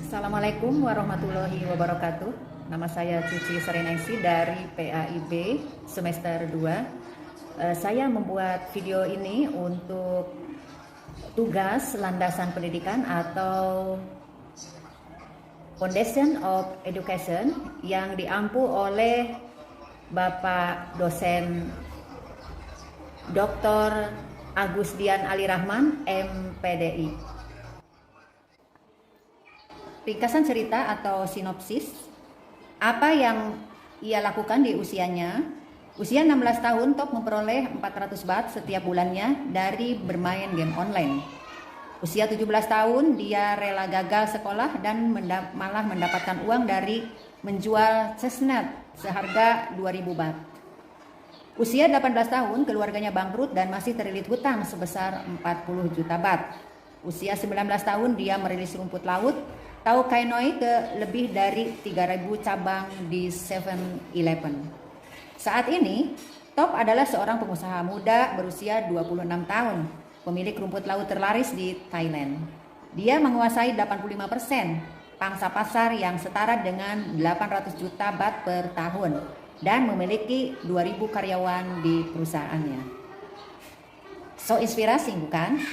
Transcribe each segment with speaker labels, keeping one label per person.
Speaker 1: Assalamualaikum warahmatullahi wabarakatuh. Nama saya Cici Serenaisi dari PAIB semester 2. Saya membuat video ini untuk tugas landasan pendidikan atau Foundation of Education yang diampu oleh Bapak dosen Dr. Agusdian Ali Rahman, MPDI. Ringkasan cerita atau sinopsis, apa yang ia lakukan di usianya. Usia 16 tahun, Top memperoleh 400 baht setiap bulannya dari bermain game online. Usia 17 tahun, dia rela gagal sekolah dan malah mendapatkan uang dari menjual chestnut seharga 2.000 baht. Usia 18 tahun, keluarganya bangkrut dan masih terlilit hutang sebesar 40 juta baht. Usia 19 tahun, dia merilis rumput laut Tau Kainoi ke lebih dari 3.000 cabang di 7-Eleven. Saat ini, Top adalah seorang pengusaha muda berusia 26 tahun, pemilik rumput laut terlaris di Thailand. Dia menguasai 85% pangsa pasar yang setara dengan 800 juta baht per tahun dan memiliki 2.000 karyawan di perusahaannya. So inspirasi, bukan?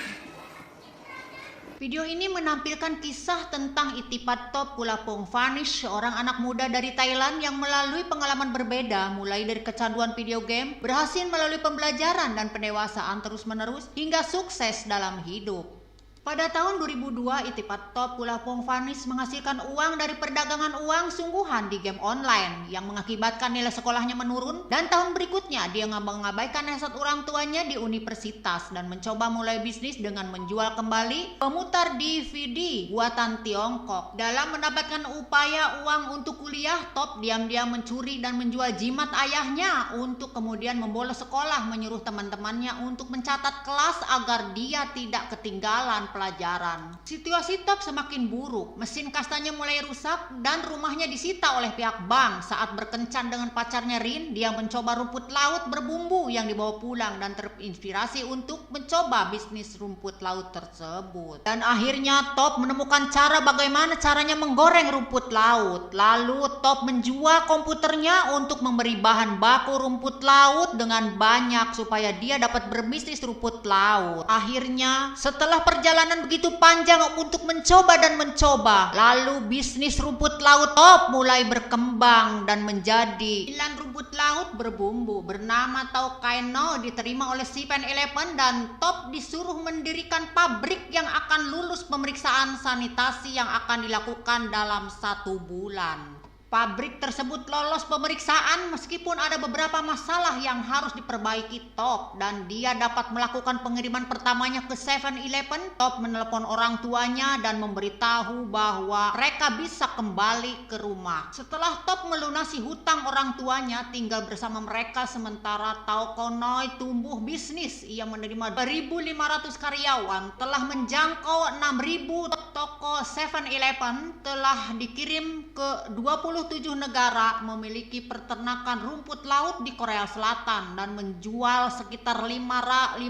Speaker 2: Video ini menampilkan kisah tentang Itipat Top Kulapong Vanish, seorang anak muda dari Thailand yang melalui pengalaman berbeda, mulai dari kecanduan video game, berhasil melalui pembelajaran dan pendewasaan terus-menerus, hingga sukses dalam hidup. Pada tahun 2002, Itipat Top Kulapong Vanish menghasilkan uang dari perdagangan uang sungguhan di game online yang mengakibatkan nilai sekolahnya menurun, dan tahun berikutnya dia mengabaikan hasrat orang tuanya di universitas dan mencoba mulai bisnis dengan menjual kembali pemutar DVD buatan Tiongkok. Dalam mendapatkan upaya uang untuk kuliah, Top diam-diam mencuri dan menjual jimat ayahnya untuk kemudian membolos sekolah, menyuruh teman-temannya untuk mencatat kelas agar dia tidak ketinggalan pelajaran. Situasi Top semakin buruk, mesin kastanya mulai rusak dan rumahnya disita oleh pihak bank. Saat berkencan dengan pacarnya Rin, dia mencoba rumput laut berbumbu yang dibawa pulang dan terinspirasi untuk mencoba bisnis rumput laut tersebut. Dan akhirnya Top menemukan cara bagaimana caranya menggoreng rumput laut. Lalu Top menjual komputernya untuk memberi bahan baku rumput laut dengan banyak supaya dia dapat berbisnis rumput laut. Akhirnya setelah perjalanan begitu panjang untuk mencoba dan mencoba, lalu bisnis rumput laut Top mulai berkembang dan menjadi ilan rumput laut berbumbu bernama Tau Kaino diterima oleh 7-Eleven, dan Top disuruh mendirikan pabrik yang akan lulus pemeriksaan sanitasi yang akan dilakukan dalam 1 bulan. Pabrik tersebut lolos pemeriksaan meskipun ada beberapa masalah yang harus diperbaiki Top, dan dia dapat melakukan pengiriman pertamanya ke 7-Eleven. Top menelepon orang tuanya dan memberitahu bahwa mereka bisa kembali ke rumah. Setelah Top melunasi hutang orang tuanya, tinggal bersama mereka sementara Tau Kainoi tumbuh bisnis. Ia menerima 1.500 karyawan, telah menjangkau 6.000 toko 7-Eleven, telah dikirim ke 27 negara, memiliki peternakan rumput laut di Korea Selatan, dan menjual sekitar 15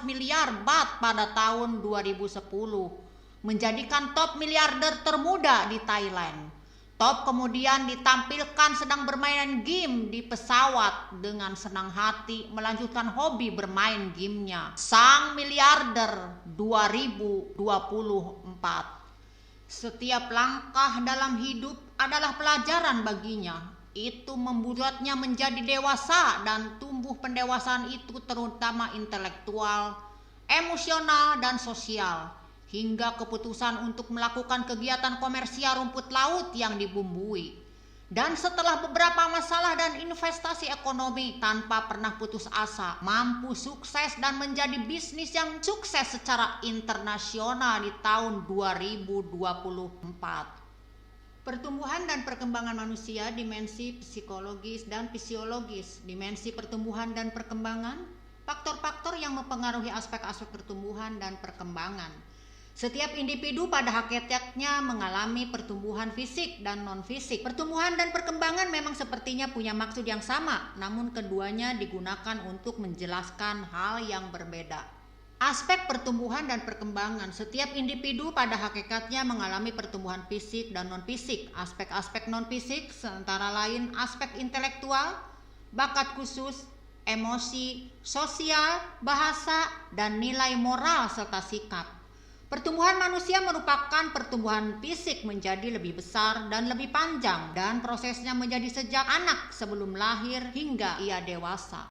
Speaker 2: miliar baht pada tahun 2010, menjadikan Top miliarder termuda di Thailand. Top kemudian ditampilkan sedang bermain game di pesawat dengan senang hati melanjutkan hobi bermain gamenya. Sang miliarder 2024. Setiap langkah dalam hidup adalah pelajaran baginya. Itu membuatnya menjadi dewasa, dan tumbuh pendewasaan itu terutama intelektual, emosional, dan sosial, hingga keputusan untuk melakukan kegiatan komersial rumput laut yang dibumbui. Dan setelah beberapa masalah dan investasi ekonomi, tanpa pernah putus asa, mampu sukses dan menjadi bisnis yang sukses secara internasional di tahun 2024. Pertumbuhan dan perkembangan manusia, dimensi psikologis dan fisiologis. Dimensi pertumbuhan dan perkembangan, faktor-faktor yang mempengaruhi aspek-aspek pertumbuhan dan perkembangan. Setiap individu pada hakikatnya mengalami pertumbuhan fisik dan non-fisik. Pertumbuhan dan perkembangan memang sepertinya punya maksud yang sama, namun keduanya digunakan untuk menjelaskan hal yang berbeda. Aspek pertumbuhan dan perkembangan. Setiap individu pada hakikatnya mengalami pertumbuhan fisik dan non-fisik. Aspek-aspek non-fisik seantara lain aspek intelektual, bakat khusus, emosi, sosial, bahasa, dan nilai moral serta sikap. Pertumbuhan manusia merupakan pertumbuhan fisik menjadi lebih besar dan lebih panjang, dan prosesnya menjadi sejak anak sebelum lahir hingga ia dewasa.